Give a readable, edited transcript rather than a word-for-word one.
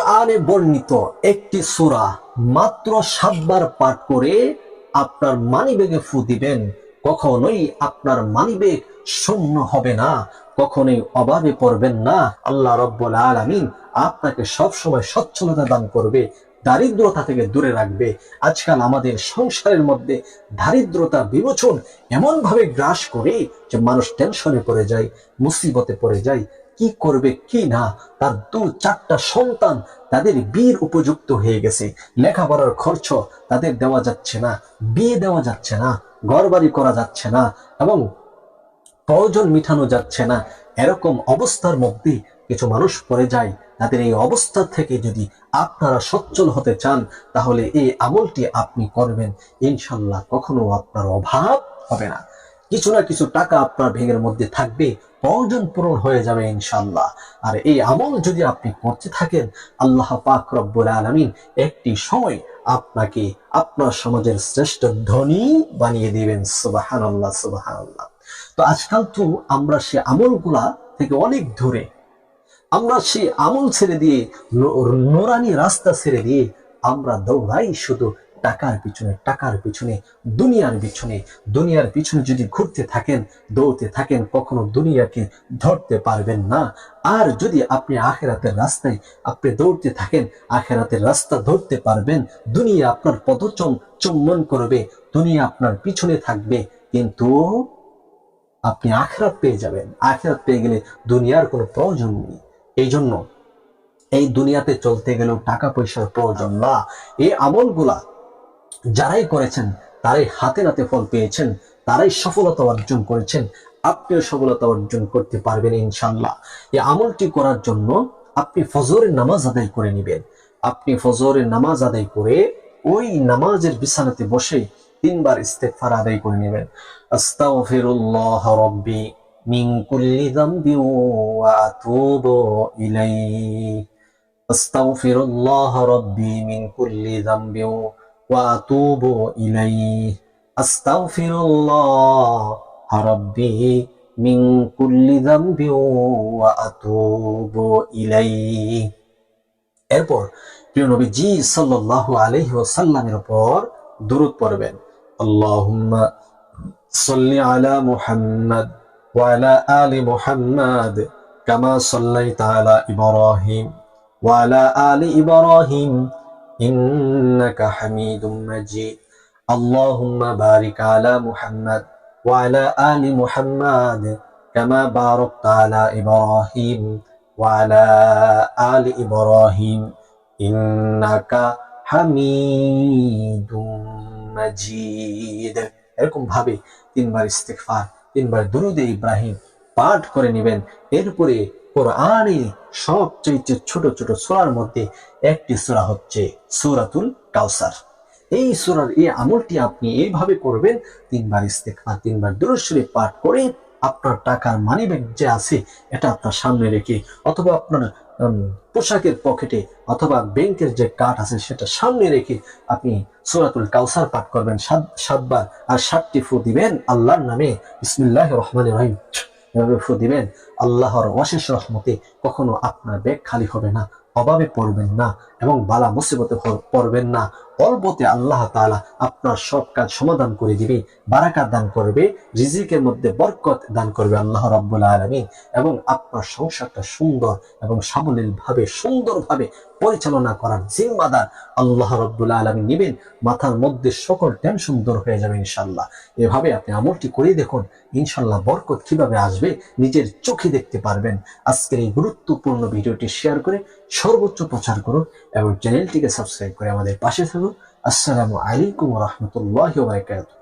কোরআনে বর্ণিত একটি সূরা মাত্র 7 বার পাঠ করে আপনার মানিব্যাগে ফু দিবেন, কখনোই আপনার মানিব্যাগ শূন্য হবে না, কখনোই অভাবে পড়বেন না। আল্লাহ রাব্বুল আলামিন আপনাকে সব সময় সচ্ছলতা দান করবে, দারিদ্রতা থেকে দূরে রাখবে। আজকাল আমাদের সংসারের মধ্যে দারিদ্রতা বিমোচন এমন ভাবে গ্রাস করে যে মানুষ টেনশনে পড়ে যায়, মুসিবতে পড়ে যায়, কি করবে কি না। তার 2-4টা সন্তান, তাদের বিয়ের উপযুক্ত হয়ে গেছে, লেখাপড়ার খরচ তাদের দেওয়া যাচ্ছে না, বিয়ে দেওয়া যাচ্ছে না, ঘরবাড়ি করা যাচ্ছে না এবং প্রয়োজন মিটানো যাচ্ছে না। এরকম অবস্থার মধ্যে কিছু মানুষ পড়ে যায়। তাদের এই অবস্থা থেকে যদি আপনারা সচ্ছল হতে চান, তাহলে এই আমলটি আপনি করবেন, ইনশাল্লাহ কখনো আপনার অভাব হবে না। কিছু না কিছু টাকা আপনার ব্যাংকের মধ্যে থাকবে, প্রয়োজন পূরণ হয়ে যাবে ইনশাল্লাহ। আর এই আমল যদি আপনি করতে থাকেন, আল্লাহ পাক রব্বুল আলামিন একটি সময় আপনাকে আপনার সমাজের শ্রেষ্ঠ ধনী বানিয়ে দিবেন। সুবহানাল্লাহ, সুবহানাল্লাহ। তো আজকাল তো আমরা সে আমলগুলা থেকে অনেক দূরে, আমরা সেই আমল ছেড়ে দিয়ে, নোরানি রাস্তা ছেড়ে দিয়ে আমরা দৌড়াই শুধু টাকার পিছনে, টাকার পিছনে, দুনিয়ার পিছনে। দুনিয়ার পিছনে যদি ঘুরতে থাকেন, দৌড়তে থাকেন, কখনো দুনিয়াকে ধরতে পারবেন না। আর যদি আপনি আখিরাতের রাস্তায় আপনি দৌড়তে থাকেন, আখিরাতের রাস্তা ধরতে পারবেন। দুনিয়া আপনার চুম্বন করবে, দুনিয়া আপনার পিছনে থাকবে, কিন্তু আপনি আখিরাত পেয়ে যাবেন। আখিরাত পেয়ে গেলে দুনিয়ার কোনো প্রয়োজন নেই। এই জন্য এই দুনিয়াতে চলতে গেলেও টাকা পয়সার প্রয়োজন না। এই আমলগুলা যারাই করেছেন তারাই হাতে নাতে ফল পেয়েছেন, তারাই সফলতা অর্জন করেছেন। আপনিও সফলতা অর্জন করতে পারবেন ইনশাল্লাহ। এই আমলটি করার জন্য আপনি ফজরের নামাজ আদায় করে নেবেন। আপনি ফজরের নামাজ আদায় করে ওই নামাজের বিছানাতে বসে 3 বার ইস্তেগফার আদায় করে নেবেন। আস্তাগফিরুল্লাহ রাব্বি মিন কুল্লি যামবি ওয়া আতুবু ইলাইহি। আস্তাগফিরুল্লাহ রাব্বি মিন কুল্লি যামবি ওয়া আতুবু ইলাইহি। আস্তাগফিরুল্লাহ রাব্বি মিন কুল্লি যামবি ওয়া আতুবু ইলাইহি। এরপর প্রিয় নবীজি সাল্লাল্লাহু আলাইহি ওয়াসাল্লামের উপর দুরূদ পড়বেন। আল্লাহুম্মা সাল্লি আলা মুহাম্মাদ ওয়া আলা আলি মুহাম্মাদ কামা সাল্লাইতা আলা ইব্রাহিম ওয়া আলা আলি ইব্রাহিম ইন্নাকা হামিদুম মাজিদ। আল্লাহুম্মা বারিক আলা মুহাম্মাদ ওয়া আলা আলি মুহাম্মাদ কামা বারাকতা আলা ইব্রাহিম ওয়া আলা আলি ইব্রাহিম ইন্নাকা হামিদুম মাজিদ। এরকম ভাবে 3 বার ইস্তিগফার, 3 বার দুরূদে ইব্রাহিম পাঠ করে নেবেন। এরপরে কোরআনে সবচেয়ে ছোট ছোট সূরার মধ্যে একটি সূরা হচ্ছে সূরাতুল কাউসার। এই সূরার এই আমলটি আপনি এইভাবে করবেন, 3 বার ইস্তিগফার, 3 বার দুরূদ শরীফ পাঠ করে আপনার টাকার মানিব্যাগ যে আছে এটা আপনার সামনে রেখে, অথবা আপনার পোশাকের পকেটে, অথবা ব্যাংকের যে কার্ড আছে সেটা সামনে রেখে আপনি সূরাতুল কাউসার পাঠ করবেন 7 বার। আর 7টি ফু দিবেন আল্লাহর নামে, বিসমিল্লাহির রহমানির রহিম এভাবে ফু দিবেন। আল্লাহর অশেষ রহমতে কখনো আপনার ব্যাগ খালি হবে না, অভাবে পড়বেন না এবং বালা মুসিবতে পড়বেন না। অল্পতে আল্লাহ তাআলা আপনার সব কাজ সমাধান করে দিবে, বারাকাত দান করবে, রিজিকের মধ্যে বরকত দান করবে আল্লাহ রাব্বুল আলামিন, এবং আপনার সংসারটা সুন্দর এবং সাবলীলভাবে সুন্দরভাবে পরিচালনা করার জিম্মাদার আল্লাহ রাব্বুল আলামিন নেবেন। মাথার মধ্যে সকল টেনশন দূর হয়ে যাবে ইনশাআল্লাহ। এভাবে আপনি আমলটি করে দেখুন, ইনশাআল্লাহ বরকত কিভাবে আসবে নিজের চোখে দেখতে পারবেন। আজকের এই গুরুত্বপূর্ণ ভিডিওটি শেয়ার করে সর্বোচ্চ প্রচার করুন এবং চ্যানেলটিকে সাবস্ক্রাইব করে আমাদের পাশে থাকুন। আসসালামু আলাইকুম ওয়া রাহমাতুল্লাহি ওয়া বারাকাতুহু।